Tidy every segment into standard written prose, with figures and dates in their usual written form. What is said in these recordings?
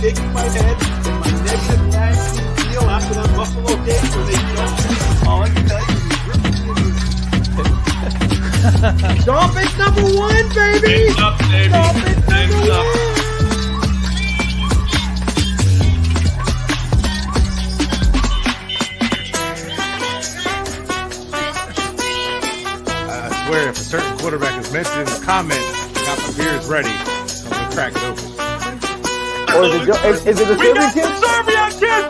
shaking my head in my negative nasty feel after that Buffalo game where they don't. All I can tell you is Dolphins number one, baby! Next up, baby. Dolphins Next number up. one! I swear, if a certain quarterback is mentioned in the comments, I got my beers ready. I'm going to crack it open. Or is it the Serbian kid? Serbia kid,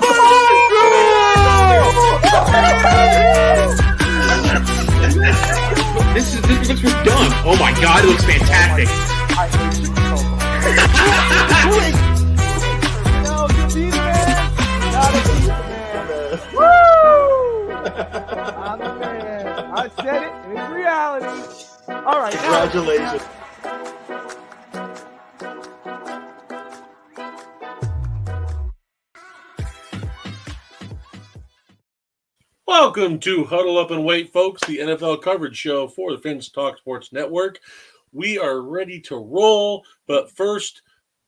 This looks done. Oh my god, it looks fantastic. I hate you so much. No, you beat man. Not a beat man. Woo! I'm the man. I said it, and it's reality. All right, Congratulations. Welcome to Huddle Up and Wait, folks, the NFL coverage show for the Fins Talk Sports Network. We are ready to roll, but first,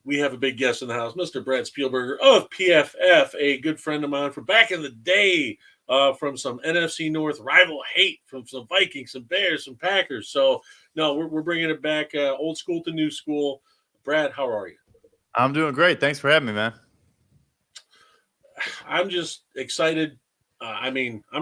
we have a big guest in the house, Mr. Bret Spielberger of PFF, a good friend of mine from back in the day, from some NFC North rival hate, from some Vikings, some Bears, some Packers. So, no, we're bringing it back, old school to new school. Brad, how are you? I'm doing great. Thanks for having me, man. I'm just excited. I'm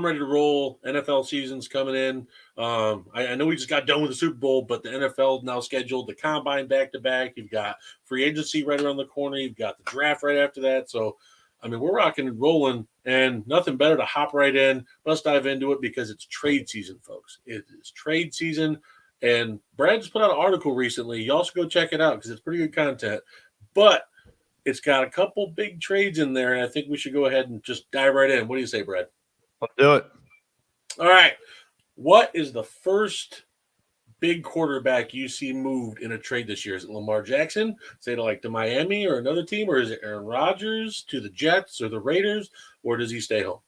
ready to roll. NFL season's coming in. I know we just got done with the Super Bowl, but the NFL now scheduled the combine back-to-back. You've got free agency right around the corner. You've got the draft right after that. So, we're rocking and rolling, and nothing better to hop right in. Let's dive into it because it's trade season, folks. It is trade season, and Brad just put out an article recently. You also go check it out because it's pretty good content. But it's got a couple big trades in there, and I think we should go ahead and just dive right in. What do you say, Brad? Let's do it. All right. What is the first big quarterback you see moved in a trade this year? Is it Lamar Jackson, say to Miami or another team, or is it Aaron Rodgers to the Jets or the Raiders, or does he stay home?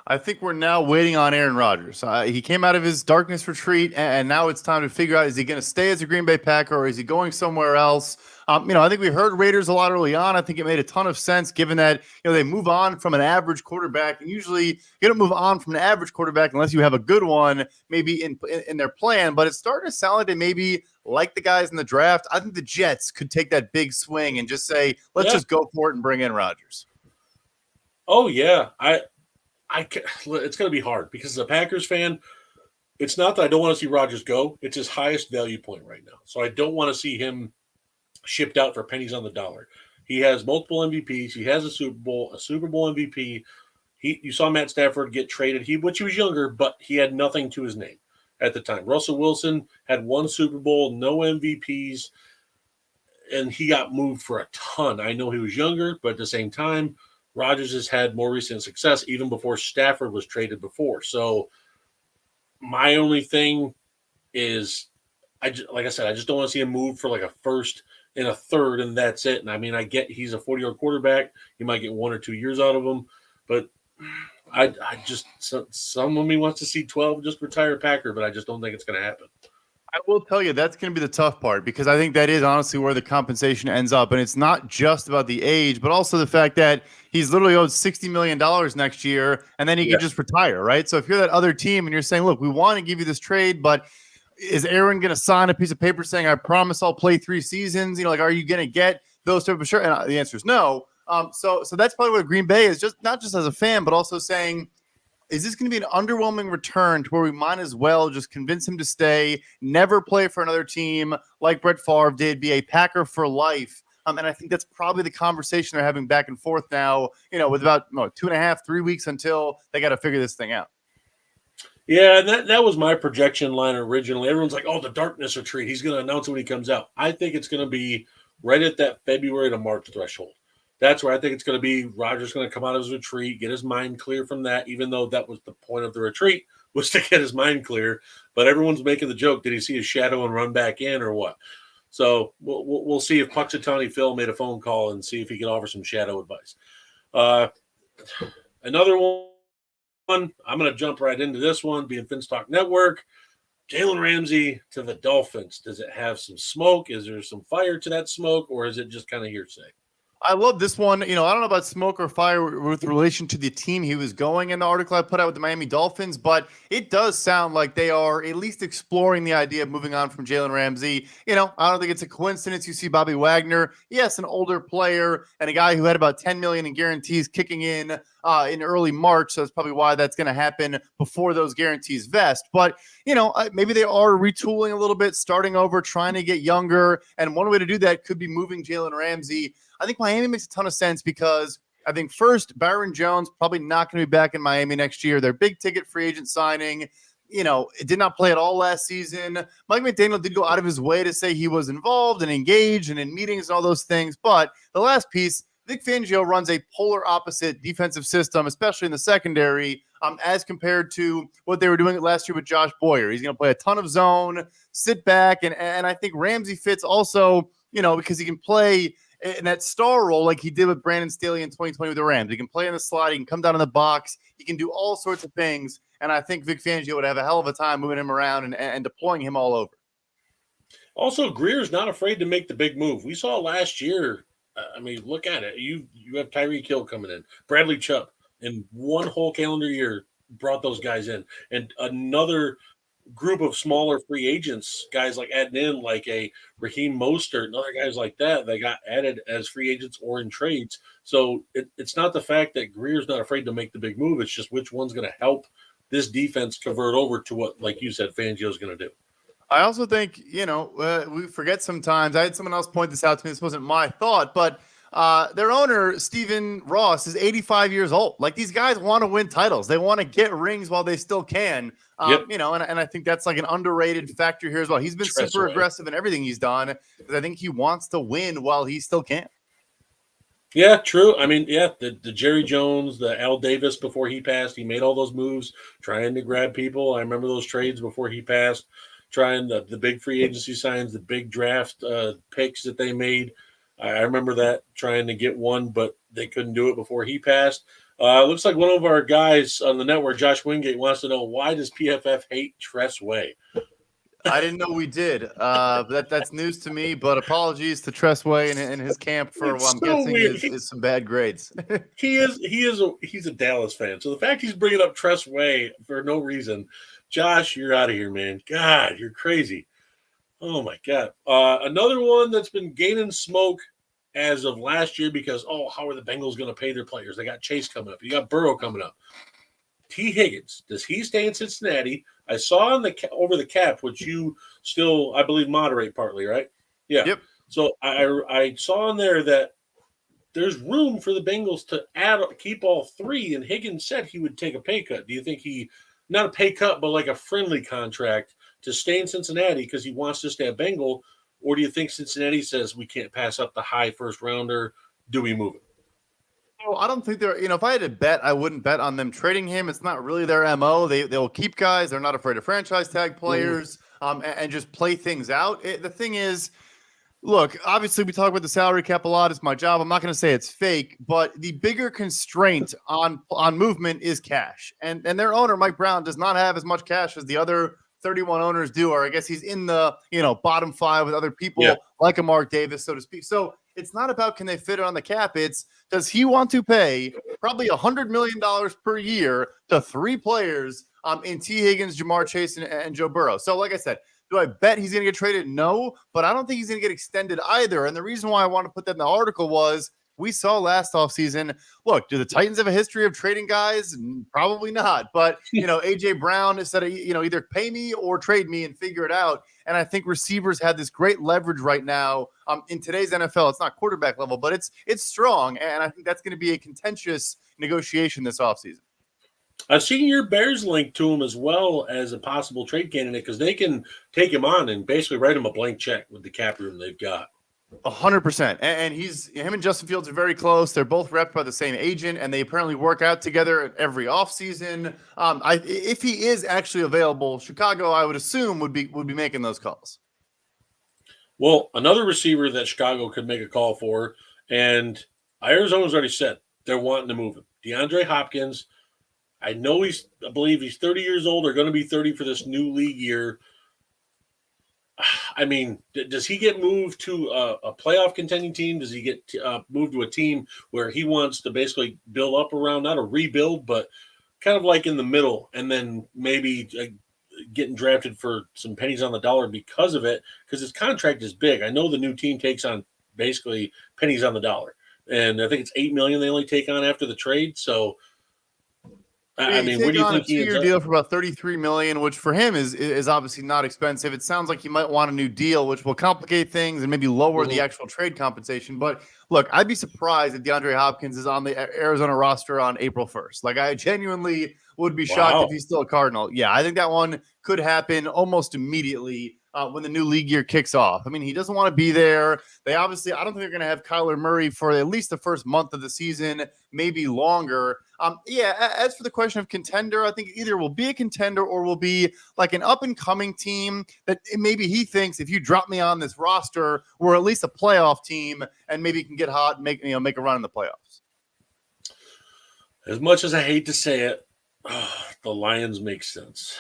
I think we're now waiting on Aaron Rodgers. He came out of his darkness retreat, and now it's time to figure out, is he going to stay as a Green Bay Packer or is he going somewhere else? I think we heard Raiders a lot early on. I think it made a ton of sense given that, they move on from an average quarterback, and usually you don't move on from an average quarterback unless you have a good one, maybe in their plan. But it's starting to sound like they maybe like the guys in the draft. I think the Jets could take that big swing and just say, let's just go for it and bring in Rodgers. Oh, yeah. It's going to be hard because as a Packers fan, it's not that I don't want to see Rodgers go. It's his highest value point right now. So I don't want to see him shipped out for pennies on the dollar. He has multiple MVPs. He has a Super Bowl MVP. You saw Matt Stafford get traded. He was younger, but he had nothing to his name at the time. Russell Wilson had one Super Bowl, no MVPs, and he got moved for a ton. I know he was younger, but at the same time, Rodgers has had more recent success even before Stafford was traded before. So my only thing is, like I said, I just don't want to see him move for like a first and a third, and that's it. And I get he's a 40-year-old quarterback. You might get 1 or 2 years out of him, but some of me wants to see 12 just retire Packer, but I just don't think it's going to happen. I will tell you that's going to be the tough part because I think that is honestly where the compensation ends up. And it's not just about the age, but also the fact that he's literally owed $60 million next year, and then he can just retire, right? So if you're that other team and you're saying, look, we want to give you this trade, but is Aaron going to sign a piece of paper saying, I promise I'll play 3 seasons? Are you going to get those type of sure? And the answer is no. So that's probably what Green Bay is, just not just as a fan, but also saying, is this going to be an underwhelming return to where we might as well just convince him to stay, never play for another team like Brett Favre did, be a Packer for life? And I think that's probably the conversation they're having back and forth now, with about 2.5, 3 weeks until they got to figure this thing out. Yeah, and that was my projection line originally. Everyone's like, oh, the darkness retreat. He's going to announce it when he comes out. I think it's going to be right at that February to March threshold. That's where I think it's going to be. Rodgers going to come out of his retreat, get his mind clear from that, even though that was the point of the retreat, was to get his mind clear. But everyone's making the joke, did he see his shadow and run back in or what? So we'll see if Puxatawny Phil made a phone call and see if he can offer some shadow advice. Another one, I'm going to jump right into this one, being Finstock Network. Jalen Ramsey to the Dolphins. Does it have some smoke? Is there some fire to that smoke, or is it just kind of hearsay? I love this one. I don't know about smoke or fire with relation to the team he was going in the article I put out with the Miami Dolphins, but it does sound like they are at least exploring the idea of moving on from Jalen Ramsey. I don't think it's a coincidence you see Bobby Wagner. Yes, an older player and a guy who had about 10 million in guarantees kicking in early March. So that's probably why that's going to happen before those guarantees vest. But maybe they are retooling a little bit, starting over, trying to get younger. And one way to do that could be moving Jalen Ramsey. I think Miami makes a ton of sense because I think first, Byron Jones probably not going to be back in Miami next year. Their big ticket free agent signing, it did not play at all last season. Mike McDaniel did go out of his way to say he was involved and engaged and in meetings and all those things. But the last piece, Vic Fangio runs a polar opposite defensive system, especially in the secondary, as compared to what they were doing last year with Josh Boyer. He's going to play a ton of zone, sit back, and I think Ramsey fits also, because he can play in that star role like he did with Brandon Staley in 2020 with the Rams. He can play in the slot. He can come down in the box. He can do all sorts of things. And I think Vic Fangio would have a hell of a time moving him around and deploying him all over. Also, Greer's not afraid to make the big move. We saw last year. Look at it. You have Tyreek Hill coming in. Bradley Chubb in one whole calendar year brought those guys in. And another group of smaller free agents, guys like adding in like a Raheem Mostert and other guys like that got added as free agents or in trades. So it's not the fact that Greer's not afraid to make the big move. It's just which one's going to help this defense convert over to what, like you said, Fangio's going to do. I also think, we forget sometimes. I had someone else point this out to me. This wasn't my thought, but their owner, Stephen Ross, is 85 years old. Like, these guys want to win titles. They want to get rings while they still can. Yep. And I think that's like an underrated factor here as well. He's been super aggressive in everything he's done because I think he wants to win while he still can. Yeah, true. The Jerry Jones, the Al Davis before he passed, he made all those moves trying to grab people. I remember those trades before he passed, trying the big free agency signs, the big draft picks that they made. I remember that, trying to get one, but they couldn't do it before he passed. Looks like one of our guys on the network, Josh Wingate, wants to know, why does PFF hate Tress Way? I didn't know we did. That's news to me, but apologies to Tress Way and his camp for what I'm guessing is some bad grades. He's a Dallas fan. So the fact he's bringing up Tress Way for no reason, Josh, you're out of here, man. God, you're crazy. Oh, my God. Another one that's been gaining smoke as of last year because, how are the Bengals going to pay their players? They got Chase coming up. You got Burrow coming up. T. Higgins, does he stay in Cincinnati? I saw on over the cap, which you still, I believe, moderate partly, right? Yeah. Yep. So I saw in there that there's room for the Bengals to keep all three, and Higgins said he would take a pay cut. Do you think not a pay cut, but like a friendly contract to stay in Cincinnati because he wants to stay a Bengal, or do you think Cincinnati says we can't pass up the high first rounder? Do we move it? Oh, I don't think they're, if I had to bet, I wouldn't bet on them trading him. It's not really their MO. They'll keep guys. They're not afraid of franchise tag players and just play things out. The thing is, look, obviously we talk about the salary cap a lot. It's my job. I'm not going to say it's fake, but the bigger constraint on movement is cash. And their owner, Mike Brown, does not have as much cash as the other 31 owners do, or I guess he's in the bottom five with other people like a Mark Davis, so to speak. So it's not about can they fit it on the cap. It's does he want to pay probably $100 million per year to three players in T. Higgins, Jamar Chase, and Joe Burrow. So like I said, do I bet he's going to get traded? No, but I don't think he's going to get extended either. And the reason why I want to put that in the article was we saw last offseason, look, do the Titans have a history of trading guys? Probably not. But, A.J. Brown said, either pay me or trade me and figure it out. And I think receivers had this great leverage right now in today's NFL. It's not quarterback level, but it's strong. And I think that's going to be a contentious negotiation this offseason. I've seen your Bears link to him as well as a possible trade candidate because they can take him on and basically write him a blank check with the cap room they've got. 100%. And him and Justin Fields are very close. They're both repped by the same agent, and they apparently work out together every offseason. If he is actually available, Chicago, I would assume, would be making those calls. Well, another receiver that Chicago could make a call for, and Arizona's already said they're wanting to move him. DeAndre Hopkins, I believe he's 30 years old or going to be 30 for this new league year. I mean, does he get moved to a playoff contending team? Does he get moved to a team where he wants to basically build up around, not a rebuild, but kind of like in the middle, and then maybe getting drafted for some pennies on the dollar because of it? Because his contract is big. I know the new team takes on basically pennies on the dollar, and I think it's $8 million they only take on after the trade. So, I mean, where do you think he ends two-year up? deal for about $33 million, which for him is obviously not expensive. It sounds like he might want a new deal, which will complicate things and maybe lower the actual trade compensation. But look, I'd be surprised if DeAndre Hopkins is on the Arizona roster on April 1st. Like, I genuinely would be shocked if he's still a Cardinal. Yeah, I think that one could happen almost immediately when the new league year kicks off. I mean, he doesn't want to be there. They obviously, I don't think they're going to have Kyler Murray for at least the first month of the season, maybe longer. As for the question of contender, I think either will be a contender or will be like an up-and-coming team that maybe he thinks if you drop me on this roster, we're at least a playoff team and maybe can get hot and make a run in the playoffs. As much as I hate to say it, the Lions make sense.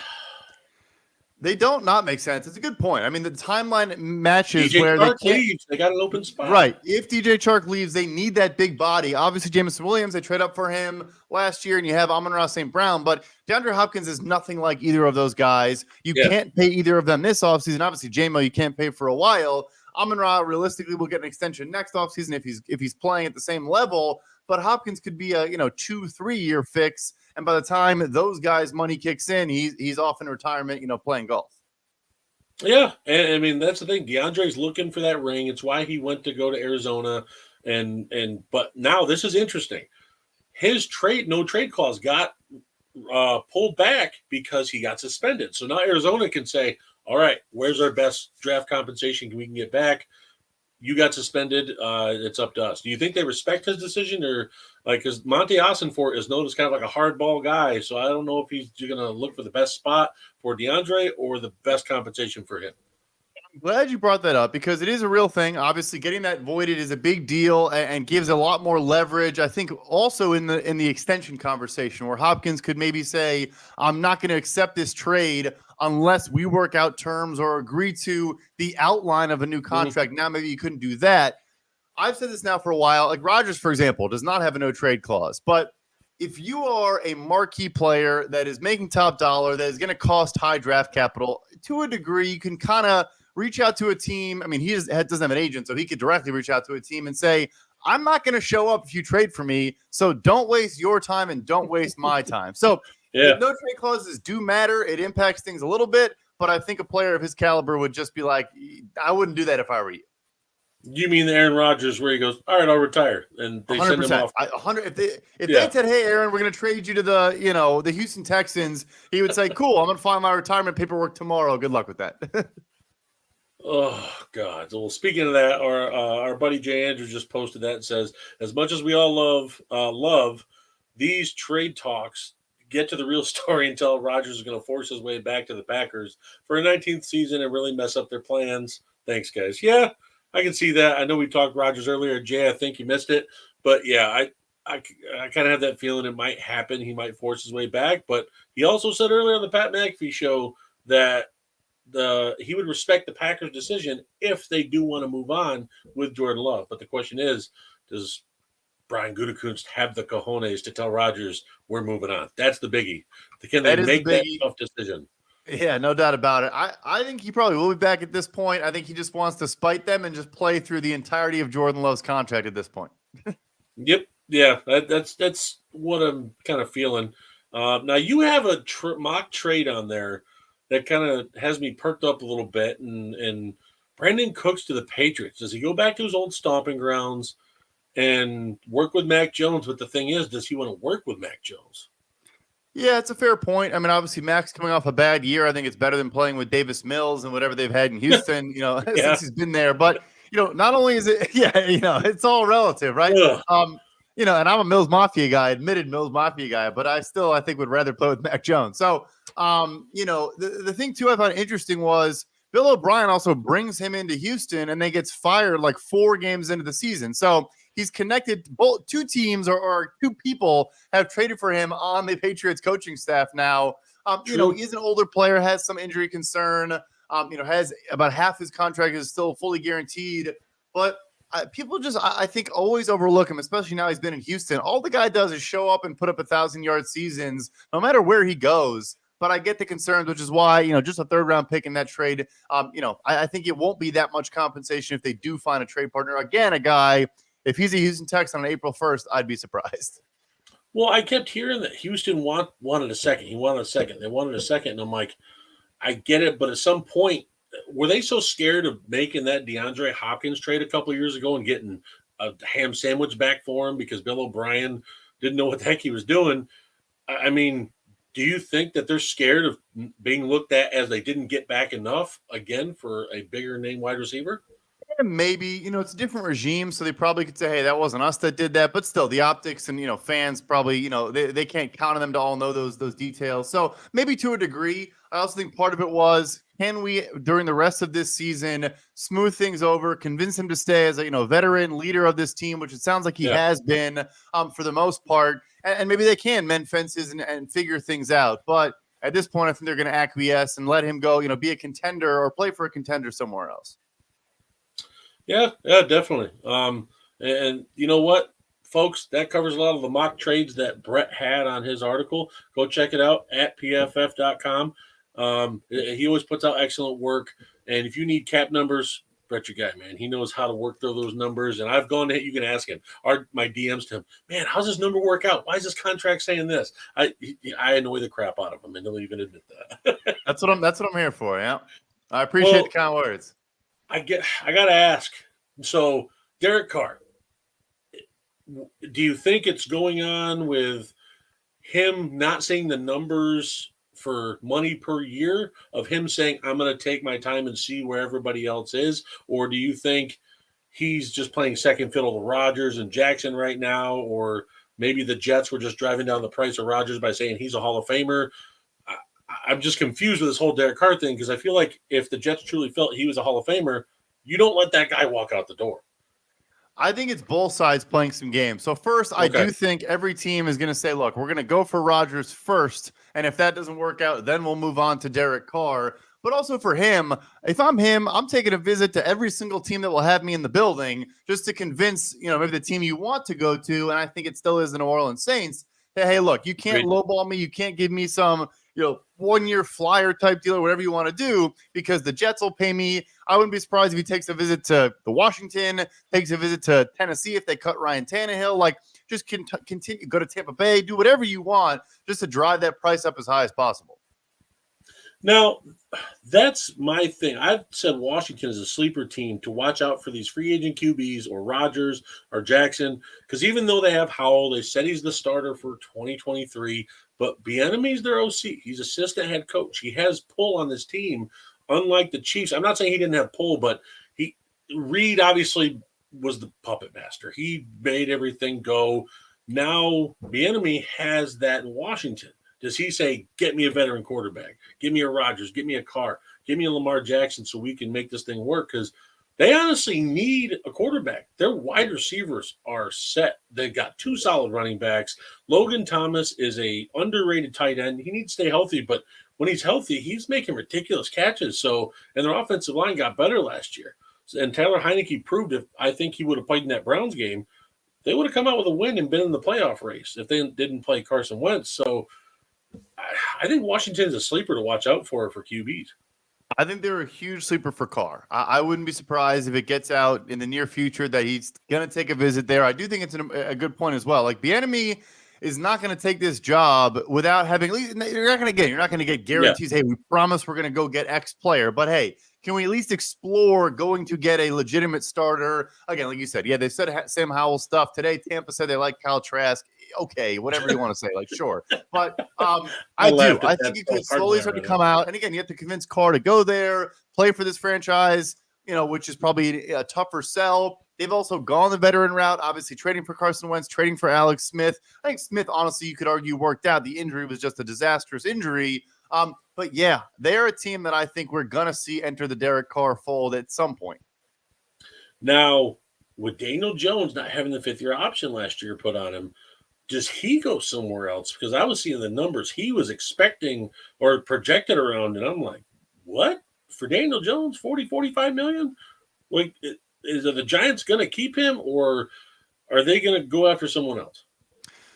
They don't not make sense. It's a good point. I mean, the timeline matches DJ where Chark they can't. leaves. They got an open spot. Right. If DJ Chark leaves, they need that big body. Obviously, Jameson Williams, they trade up for him last year, and you have Amon-Ra St. Brown. But DeAndre Hopkins is nothing like either of those guys. You can't pay either of them this offseason. Obviously, JMO, you can't pay for a while. Amon-Ra realistically will get an extension next offseason if he's playing at the same level. But Hopkins could be a 2-3 year fix. And by the time those guys' money kicks in, he's off in retirement, playing golf. Yeah, and I mean that's the thing. DeAndre's looking for that ring. It's why he went to go to Arizona, but now this is interesting. His no trade clause got pulled back because he got suspended. So now Arizona can say, "All right, where's our best draft compensation we can get back? You got suspended. It's up to us." Do you think they respect his decision, or because Monty Ossenfort is known as kind of like a hardball guy, so I don't know if he's going to look for the best spot for DeAndre or the best compensation for him. I'm glad you brought that up because it is a real thing. Obviously, getting that voided is a big deal and gives a lot more leverage. I think also in the extension conversation where Hopkins could maybe say, "I'm not going to accept this trade unless we work out terms or agree to the outline of a new contract." Now, maybe you couldn't do that. I've said this now for a while. Like Rodgers, for example, does not have a no trade clause, but if you are a marquee player that is making top dollar, that is going to cost high draft capital, to a degree, you can kind of reach out to a team. I mean, he doesn't have an agent, so he could directly reach out to a team and say, "I'm not going to show up if you trade for me, so don't waste your time and don't waste my time." So if no trade clauses do matter, it impacts things a little bit, but I think a player of his caliber would just be like, I wouldn't do that if I were you. You mean the Aaron Rodgers where he goes, "All right, I'll retire," and they 100%. send him off? 100. If they said, "Hey, Aaron, we're going to trade you to the Houston Texans," he would say, "Cool, I'm going to file my retirement paperwork tomorrow. Good luck with that." Oh God! Well, speaking of that, our buddy Jay Andrews just posted that and says, as much as we all love these trade talks, get to the real story until Rodgers is going to force his way back to the Packers for a 19th season and really mess up their plans. Thanks, guys. Yeah, I can see that. I know we talked Rodgers earlier. Jay, I think you missed it, but yeah, I kind of have that feeling it might happen. He might force his way back, but he also said earlier on the Pat McAfee show that he would respect the Packers' decision if they do want to move on with Jordan Love. But the question is, does Brian Gutekunst have the cojones to tell Rodgers we're moving on? That's the biggie. Can they make that tough decision? Yeah, no doubt about it. I think he probably will be back at this point. I think he just wants to spite them and just play through the entirety of Jordan Love's contract at this point. Yep. Yeah, that's what I'm kind of feeling. Now, you have a mock trade on there that kind of has me perked up a little bit. And Brandon Cooks to the Patriots. Does he go back to his old stomping grounds and work with Mac Jones? But the thing is, does he want to work with Mac Jones? Yeah, it's a fair point. I mean, obviously, Mac's coming off a bad year. I think it's better than playing with Davis Mills and whatever they've had in Houston, since he's been there. But, not only is it, it's all relative, right? And I'm a Mills Mafia guy, admitted Mills Mafia guy, but I think would rather play with Mac Jones. So, the thing too I found interesting was Bill O'Brien also brings him into Houston and then gets fired like 4 games into the season. So he's connected. Both two teams or two people have traded for him on the Patriots coaching staff now. He's an older player, has some injury concern. Has about half his contract is still fully guaranteed. But people just, I think, always overlook him, especially now he's been in Houston. All the guy does is show up and put up 1,000-yard seasons, no matter where he goes. But I get the concerns, which is why, just a third-round pick in that trade, I think it won't be that much compensation if they do find a trade partner. Again, a guy, if he's a Houston Texan on April 1st, I'd be surprised. Well, I kept hearing that Houston wanted a second. He wanted a second. They wanted a second. And I'm like, I get it. But at some point, were they so scared of making that DeAndre Hopkins trade a couple of years ago and getting a ham sandwich back for him because Bill O'Brien didn't know what the heck he was doing? I mean, do you think that they're scared of being looked at as they didn't get back enough again for a bigger name wide receiver? Maybe, it's a different regime, so they probably could say, hey, that wasn't us that did that. But still, the optics and, fans probably, they can't count on them to all know those details. So maybe to a degree, I also think part of it was, can we, during the rest of this season, smooth things over, convince him to stay as a, veteran leader of this team, which it sounds like he has been for the most part. And maybe they can mend fences and figure things out. But at this point, I think they're going to acquiesce and let him go, be a contender or play for a contender somewhere else. Yeah, definitely. And you know what, folks, that covers a lot of the mock trades that Bret had on his article. Go check it out at pff.com. He always puts out excellent work. And if you need cap numbers, Bret your guy, man. He knows how to work through those numbers. And I've gone to you can ask him. My DMs to him, man, how's this number work out? Why is this contract saying this? I annoy the crap out of him, and he'll even admit that. That's what I'm here for. Yeah, I appreciate the kind words. I got to ask. So, Derek Carr, do you think it's going on with him not seeing the numbers for money per year of him saying, I'm going to take my time and see where everybody else is? Or do you think he's just playing second fiddle to Rodgers and Jackson right now? Or maybe the Jets were just driving down the price of Rodgers by saying he's a Hall of Famer? I'm just confused with this whole Derek Carr thing because I feel like if the Jets truly felt he was a Hall of Famer, you don't let that guy walk out the door. I think it's both sides playing some games. So first, I do think every team is going to say, look, we're going to go for Rodgers first. And if that doesn't work out, then we'll move on to Derek Carr. But also for him, if I'm him, I'm taking a visit to every single team that will have me in the building just to convince, maybe the team you want to go to. And I think it still is the New Orleans Saints. That, hey, look, you can't lowball me. You can't give me some, 1-year flyer type deal or whatever you want to do because the Jets will pay me. I wouldn't be surprised if he takes a visit to the Washington, takes a visit to Tennessee if they cut Ryan Tannehill. Like, just continue, go to Tampa Bay, do whatever you want just to drive that price up as high as possible. Now, that's my thing. I've said Washington is a sleeper team to watch out for these free agent QBs or Rodgers or Jackson because even though they have Howell, they said he's the starter for 2023, but Bieniemy's their OC. He's assistant head coach. He has pull on this team, unlike the Chiefs. I'm not saying he didn't have pull, but Reed obviously was the puppet master. He made everything go. Now Bieniemy has that in Washington. Does he say, get me a veteran quarterback, give me a Rodgers, give me a Carr, give me a Lamar Jackson so we can make this thing work? Because they honestly need a quarterback. Their wide receivers are set. They've got 2 solid running backs. Logan Thomas is a underrated tight end. He needs to stay healthy, but when he's healthy, he's making ridiculous catches. So, and their offensive line got better last year. And Taylor Heineke proved I think he would have played in that Browns game, they would have come out with a win and been in the playoff race if they didn't play Carson Wentz. So I think Washington is a sleeper to watch out for QBs. I think they're a huge sleeper for Carr. I wouldn't be surprised if it gets out in the near future that he's going to take a visit there. I do think it's a good point as well. Like, Bieniemy is not going to take this job without having – you're not going to get guarantees, hey, we promise we're going to go get X player. But, hey, can we at least explore going to get a legitimate starter? Again, like you said, yeah, they said Sam Howell stuff. Today, Tampa said they like Kyle Trask. Okay, whatever you want to say, like, sure. But I think you can slowly start to come out. And again, you have to convince Carr to go there, play for this franchise, which is probably a tougher sell. They've also gone the veteran route, obviously trading for Carson Wentz, trading for Alex Smith. I think Smith, honestly, you could argue worked out. The injury was just a disastrous injury. But yeah, they're a team that I think we're going to see enter the Derek Carr fold at some point. Now, with Daniel Jones not having the 5th-year option last year put on him, does he go somewhere else? Because I was seeing the numbers he was expecting or projected around, and I'm like, what? for Daniel Jones, 45 million? Like, is the Giants going to keep him, or are they going to go after someone else?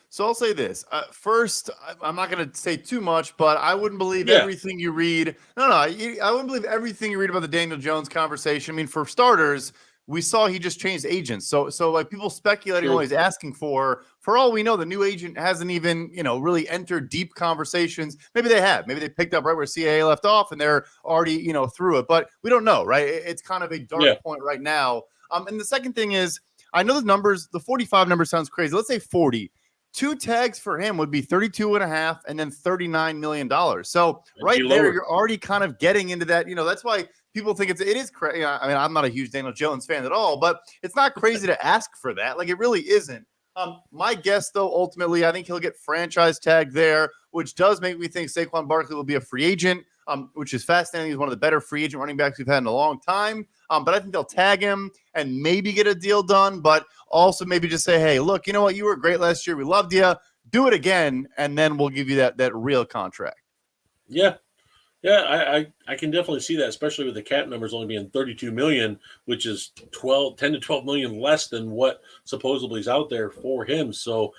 So I'll say this. First, I'm not going to say too much, but I wouldn't believe everything you read. I wouldn't believe everything you read about the Daniel Jones conversation. I mean, for starters, we saw he just changed agents. So like people speculating what he's asking for all we know, the new agent hasn't even, really entered deep conversations. Maybe they have. Maybe they picked up right where CAA left off and they're already, through it. But we don't know, right? It's kind of a dark point right now. And the second thing is, I know the numbers, the 45 number sounds crazy. Let's say 40. 2 tags for him would be 32.5 and then $39 million. So right there, you're already kind of getting into that. That's why people think it is crazy. I mean, I'm not a huge Daniel Jones fan at all, but it's not crazy to ask for that. Like, it really isn't. My guess, though, ultimately, I think he'll get franchise tag there, which does make me think Saquon Barkley will be a free agent, which is fascinating. He's one of the better free agent running backs we've had in a long time. But I think they'll tag him and maybe get a deal done, but also maybe just say, hey, look, you know what? You were great last year. We loved you. Do it again, and then we'll give you that real contract. Yeah. Yeah, I can definitely see that, especially with the cap numbers only being 32 million, which is 10 to 12 million less than what supposedly is out there for him. So,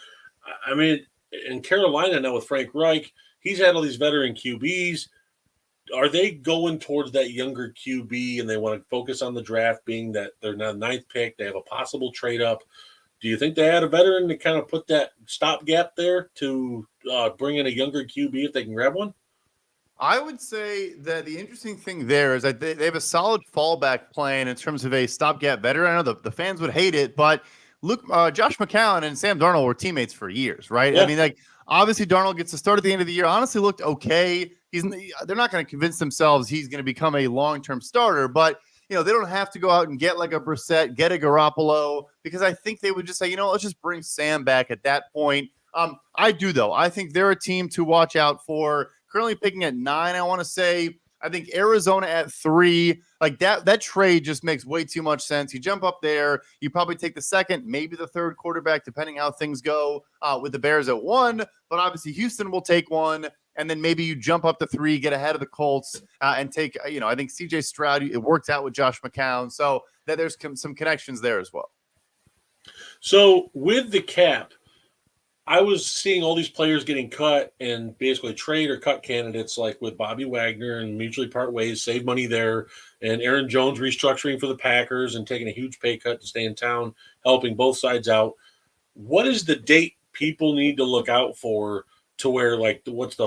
I mean, in Carolina now with Frank Reich, he's had all these veteran QBs. Are they going towards that younger QB and they want to focus on the draft, being that they're now 9th pick, they have a possible trade up? Do you think they had a veteran to kind of put that stopgap there to bring in a younger QB if they can grab one? I would say that the interesting thing there is that they have a solid fallback plan in terms of a stopgap veteran. I know the fans would hate it, but look, Josh McCown and Sam Darnold were teammates for years, right? Yeah. I mean, like, obviously Darnold gets to start at the end of the year. Honestly, looked okay. They're not going to convince themselves he's going to become a long-term starter, but they don't have to go out and get like a Brissett, get a Garoppolo, because I think they would just say, let's just bring Sam back at that point. I do, though. I think they're a team to watch out for. Currently picking at 9, I want to say. I think Arizona at 3. Like that trade just makes way too much sense. You jump up there, you probably take the 2nd, maybe the 3rd quarterback, depending how things go with the Bears at 1. But obviously Houston will take 1. And then maybe you jump up to 3, get ahead of the Colts, and take, I think CJ Stroud, it worked out with Josh McCown. So that there's some connections there as well. So with the cap, I was seeing all these players getting cut and basically trade or cut candidates, like with Bobby Wagner and mutually part ways, save money there, and Aaron Jones restructuring for the Packers and taking a huge pay cut to stay in town, helping both sides out. What is the date people need to look out for to where, like, what's the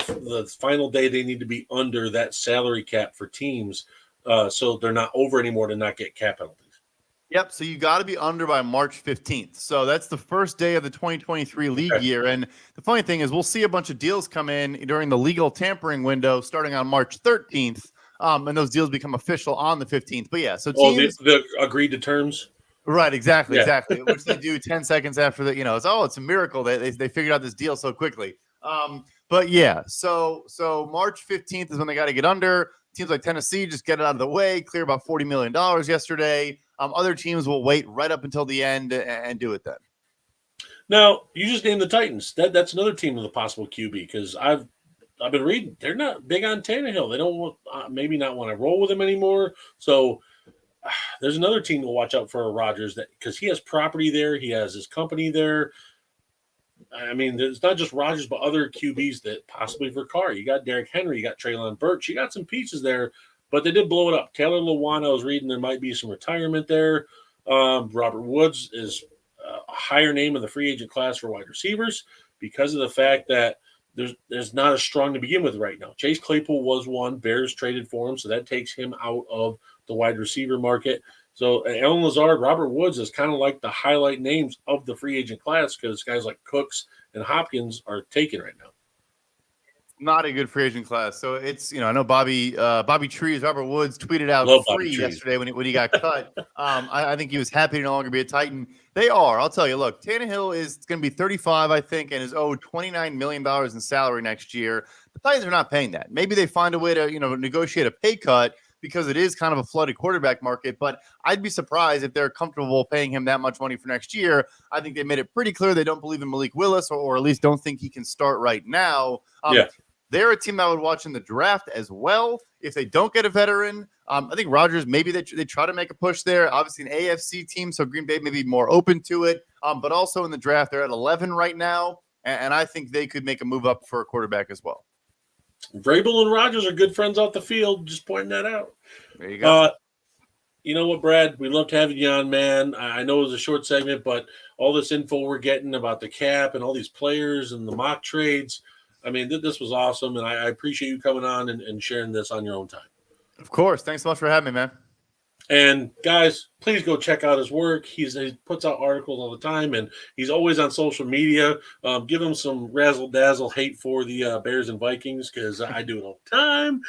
final day they need to be under that salary cap for teams so they're not over anymore to not get cap penalties? Yep. So you got to be under by March 15th. So that's the first day of the 2023 league year. And the funny thing is we'll see a bunch of deals come in during the legal tampering window starting on March 13th. And those deals become official on the 15th. But yeah, so teams the agreed to terms. Right. Exactly. Which they do 10 seconds after that. It's a miracle that they figured out this deal so quickly. But yeah, so March 15th is when they got to get under. Teams like Tennessee just get it out of the way, clear about $40 million yesterday. Other teams will wait right up until the end and do it then. Now, you just named the Titans. That's another team with a possible QB, because I've been reading they're not big on Tannehill. They don't maybe not want to roll with him anymore. So there's another team to watch out for Rodgers, that because he has property there, he has his company there. I mean, there's not just Rodgers, but other QBs that possibly for Carr. You got Derrick Henry, you got Treylon Burks, you got some pieces there. But they did blow it up. Taylor Lewan, I was reading there might be some retirement there. Robert Woods is a higher name in the free agent class for wide receivers because of the fact that there's not as strong to begin with right now. Chase Claypool was one. Bears traded for him, so that takes him out of the wide receiver market. So Allen Lazard, Robert Woods is kind of like the highlight names of the free agent class because guys like Cooks and Hopkins are taken right now. Not a good free agent class. So it's, I know Bobby Trees, Robert Woods tweeted out free yesterday when he got cut. I think he was happy to no longer be a Titan. They are. I'll tell you, look, Tannehill is going to be 35, I think, and is owed $29 million in salary next year. The Titans are not paying that. Maybe they find a way to, negotiate a pay cut because it is kind of a flooded quarterback market, but I'd be surprised if they're comfortable paying him that much money for next year. I think they made it pretty clear they don't believe in Malik Willis or at least don't think he can start right now. they're a team I would watch in the draft as well. If they don't get a veteran, I think Rodgers, maybe they try to make a push there. Obviously an AFC team, so Green Bay may be more open to it. But also in the draft, they're at 11 right now, and I think they could make a move up for a quarterback as well. Vrabel and Rodgers are good friends off the field. Just pointing that out. There you go. You know what, Brad? We loved having you on, man. I know it was a short segment, but all this info we're getting about the cap and all these players and the mock trades, I mean, this was awesome, and I appreciate you coming on and sharing this on your own time. Of course. Thanks so much for having me, man. And, guys, please go check out his work. He puts out articles all the time, and he's always on social media. Give him some razzle-dazzle hate for the Bears and Vikings because I do it all the time.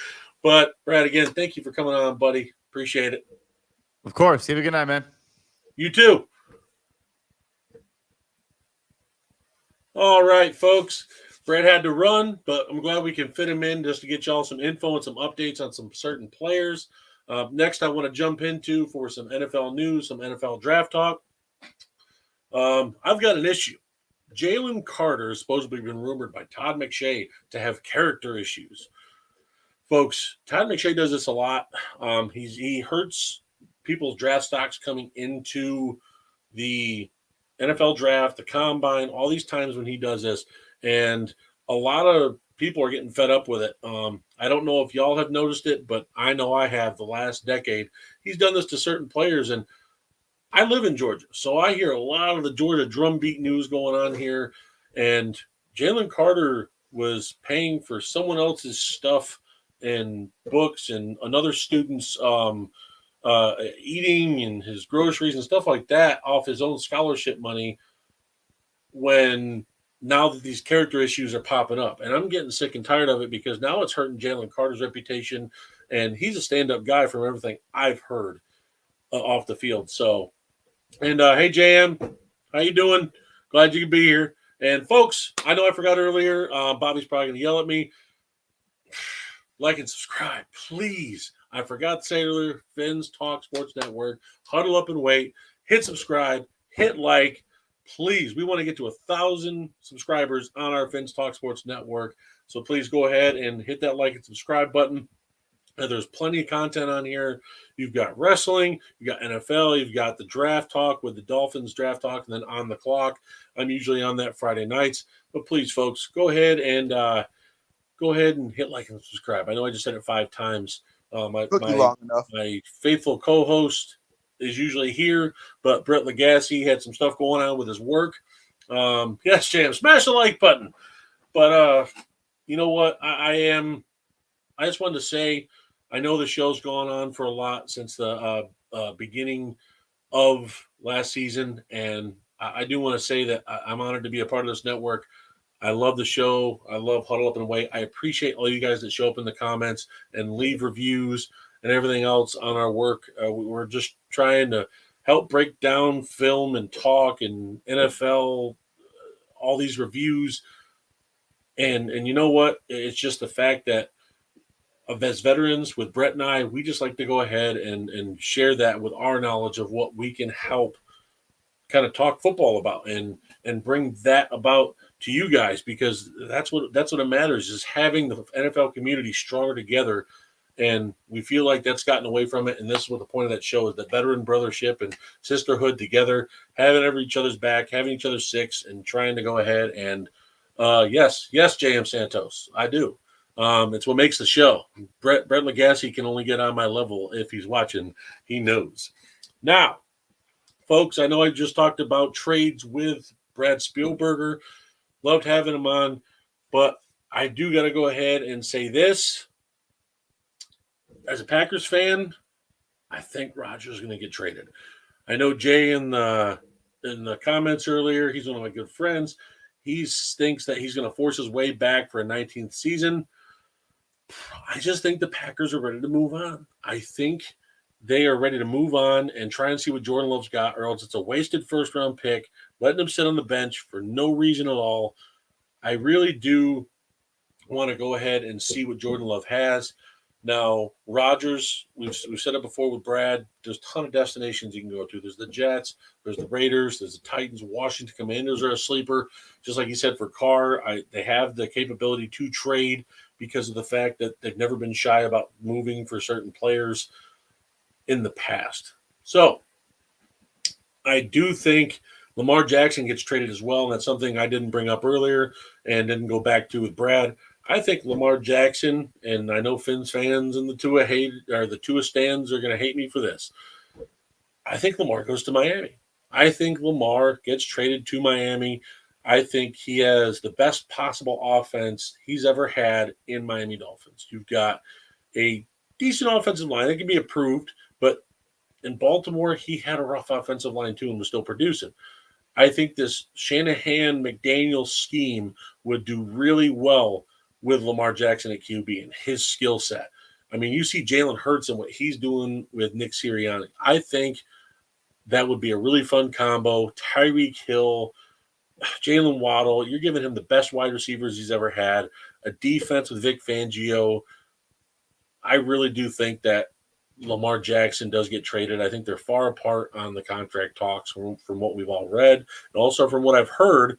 But, Brad, again, thank you for coming on, buddy. Appreciate it. Of course. Have a good night, man. You too. All right, folks. Brett had to run, but I'm glad we can fit him in just to get y'all some info and some updates on some certain players. Next, I want to jump into for some NFL news, some NFL draft talk. I've got an issue. Jalen Carter has supposedly been rumored by Todd McShay to have character issues. Folks, Todd McShay does this a lot. He hurts people's draft stocks coming into the NFL draft, the combine, all these times when he does this. And a lot of people are getting fed up with it. I don't know if y'all have noticed it, but I know I have the last decade. He's done this to certain players, and I live in Georgia, so I hear a lot of the Georgia drumbeat news going on here. And Jalen Carter was paying for someone else's stuff and books and another student's eating and his groceries and stuff like that off his own scholarship money when now that these character issues are popping up. And I'm getting sick and tired of it because now it's hurting Jalen Carter's reputation, and he's a stand-up guy from everything I've heard off the field. So, and hey, JM, how you doing? Glad you could be here. And folks, I know I forgot earlier, Bobby's probably going to yell at me. Like and subscribe, please. I forgot to say earlier, Finn's Talk Sports Network. Huddle up and wait. Hit subscribe. Hit like. Please, we want to get to 1,000 subscribers on our Finn's Talk Sports Network. So please go ahead and hit that like and subscribe button. And there's plenty of content on here. You've got wrestling, you've got NFL, you've got the draft talk with the Dolphins draft talk, and then On the Clock. I'm usually on that Friday nights. But please, folks, go ahead and hit like and subscribe. I know I just said it 5 times. Took you long enough. My faithful co-host is usually here, but Bret Lagasse had some stuff going on with his work. Yes, Jam, smash the like button. But you know what? I just wanted to say, I know the show's gone on for a lot since the beginning of last season, and I do want to say that I'm honored to be a part of this network. I love the show. I love Huddle Up and Wait. I appreciate all you guys that show up in the comments and leave reviews and everything else on our work. We're just trying to help break down film and talk and NFL, all these reviews. And you know what? It's just the fact that as veterans with Brett and I, we just like to go ahead and share that with our knowledge of what we can help kind of talk football about and bring that about to you guys, because that's what it matters, is having the NFL community stronger together. And we feel like that's gotten away from it. And this is what the point of that show is, the veteran brothership and sisterhood together, having each other's back, having each other's six, and trying to go ahead and yes, JM Santos, I do. It's what makes the show. Bret Lagasse can only get on my level if he's watching. He knows. Now, folks, I know I just talked about trades with Brad Spielberger. Loved having him on, but I do got to go ahead and say this. As a Packers fan, I think Rodgers is going to get traded. I know Jay in the comments earlier, he's one of my good friends. He thinks that he's going to force his way back for a 19th season. I just think the Packers are ready to move on. I think they are ready to move on and try and see what Jordan Love's got, or else it's a wasted first-round pick, letting him sit on the bench for no reason at all. I really do want to go ahead and see what Jordan Love has. Now, Rodgers, we've said it before with Brad, there's a ton of destinations you can go to. There's the Jets, there's the Raiders, there's the Titans, Washington Commanders are a sleeper. Just like you said for Carr, they have the capability to trade because of the fact that they've never been shy about moving for certain players in the past. So I do think Lamar Jackson gets traded as well, and that's something I didn't bring up earlier and didn't go back to with Brad. I think Lamar Jackson, and I know Finns fans and the Tua stands are going to hate me for this. I think Lamar goes to Miami. I think Lamar gets traded to Miami. I think he has the best possible offense he's ever had in Miami Dolphins. You've got a decent offensive line that can be improved, but in Baltimore, he had a rough offensive line too and was still producing. I think this Shanahan-McDaniel scheme would do really well with Lamar Jackson at QB and his skill set. I mean, you see Jalen Hurts and what he's doing with Nick Sirianni. I think that would be a really fun combo. Tyreek Hill, Jalen Waddle, you're giving him the best wide receivers he's ever had, a defense with Vic Fangio. I really do think that Lamar Jackson does get traded. I think they're far apart on the contract talks from what we've all read. And also from what I've heard,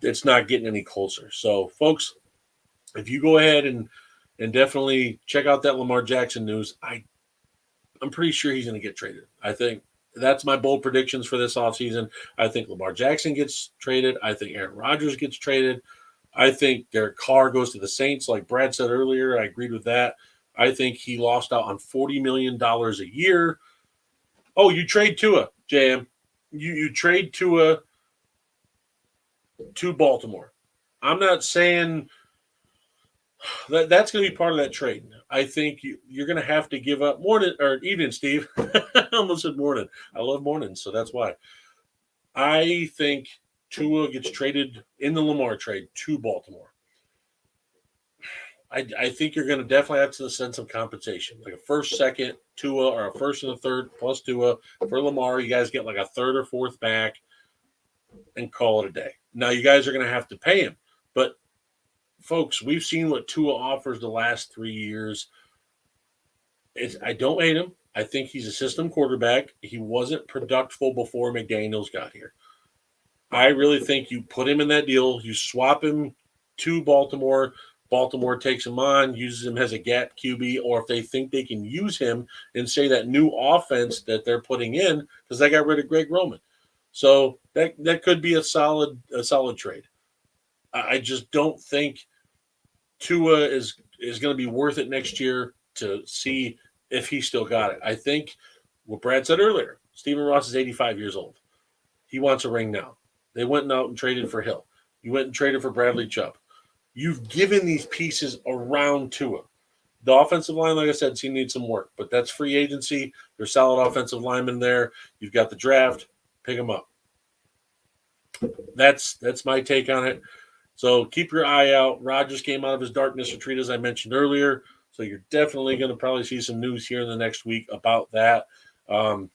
it's not getting any closer. So, folks, if you go ahead and definitely check out that Lamar Jackson news, I'm pretty sure he's going to get traded. I think that's my bold predictions for this offseason. I think Lamar Jackson gets traded. I think Aaron Rodgers gets traded. I think Derek Carr goes to the Saints, like Brad said earlier. I agreed with that. I think he lost out on $40 million a year. Oh, you trade Tua, JM. You trade Tua to Baltimore. I'm not saying that's going to be part of that trade. I think you're going to have to give up morning or evening, Steve. I almost said morning. I love mornings, so that's why. I think Tua gets traded in the Lamar trade to Baltimore. I think you're going to definitely have to send some compensation, like a first, second Tua, or a first and a third plus Tua for Lamar. You guys get like a third or fourth back and call it a day. Now you guys are going to have to pay him, but folks, we've seen what Tua offers the last 3 years. I don't hate him. I think he's a system quarterback. He wasn't productive before McDaniels got here. I really think you put him in that deal. You swap him to Baltimore. Baltimore takes him on, uses him as a gap QB, or if they think they can use him in, say, that new offense that they're putting in, because they got rid of Greg Roman. So that could be a solid trade. I just don't think Tua is going to be worth it next year to see if he still got it. I think what Brad said earlier, Stephen Ross is 85 years old. He wants a ring now. They went out and traded for Hill. You went and traded for Bradley Chubb. You've given these pieces around Tua. The offensive line, like I said, needs some work, but that's free agency. There's solid offensive linemen there. You've got the draft. Pick them up. That's my take on it. So keep your eye out. Rodgers came out of his darkness retreat, as I mentioned earlier. So you're definitely going to probably see some news here in the next week about that. And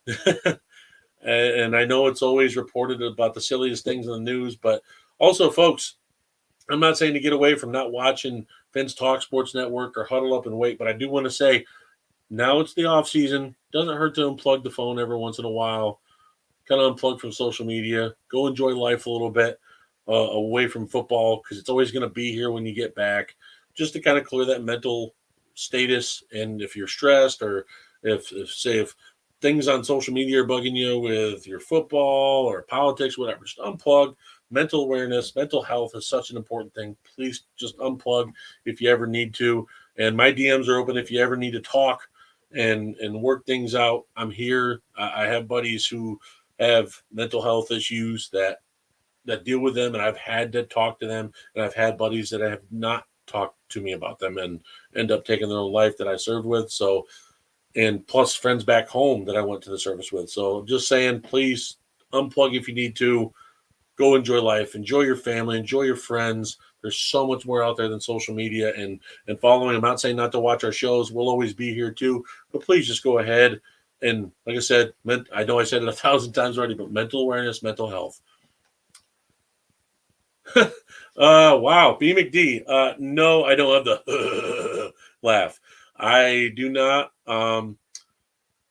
I know it's always reported about the silliest things in the news, but also, folks, I'm not saying to get away from not watching Finn's Talk Sports Network or Huddle Up and Wait, but I do want to say now it's the off season. Doesn't hurt to unplug the phone every once in a while. Kind of unplug from social media. Go enjoy life a little bit away from football, because it's always going to be here when you get back, just to kind of clear that mental status. And if you're stressed, or if things on social media are bugging you with your football or politics, whatever, just unplug. Mental awareness, mental health is such an important thing. Please just unplug if you ever need to. And my DMs are open if you ever need to talk and work things out. I'm here. I have buddies who have mental health issues that deal with them, and I've had to talk to them. And I've had buddies that have not talked to me about them and end up taking their own life that I served with. So, and plus friends back home that I went to the service with. So just saying, please unplug if you need to. Go enjoy life, enjoy your family, enjoy your friends. There's so much more out there than social media and following. I'm not saying not to watch our shows. We'll always be here too, but please just go ahead. And like I said, I know I said it 1,000 times already, but mental awareness, mental health. Wow. B McD. No, I don't have the laugh. I do not.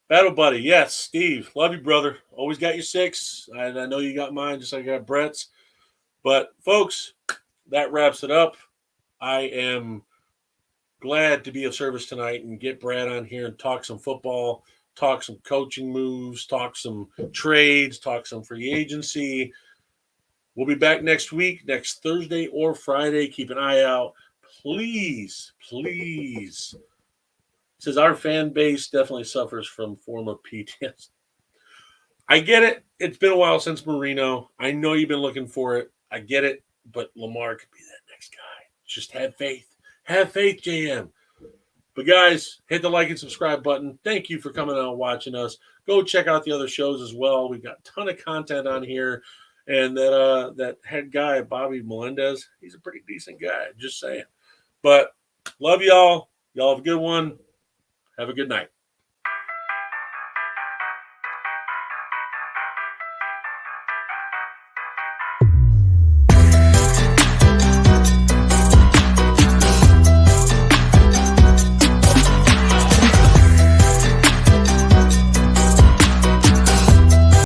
Battle Buddy, yes, Steve, love you, brother. Always got your 6, and I know you got mine, just like I got Bret's. But, folks, that wraps it up. I am glad to be of service tonight and get Brad on here and talk some football, talk some coaching moves, talk some trades, talk some free agency. We'll be back next week, next Thursday or Friday. Keep an eye out. Please, please. It says our fan base definitely suffers from form of PTSD. I get it. It's been a while since Marino. I know you've been looking for it. I get it. But Lamar could be that next guy. Just have faith. Have faith, JM. But guys, hit the like and subscribe button. Thank you for coming out and watching us. Go check out the other shows as well. We've got a ton of content on here. And that head guy, Bobby Melendez, he's a pretty decent guy. Just saying. But love y'all. Y'all have a good one. Have a good night.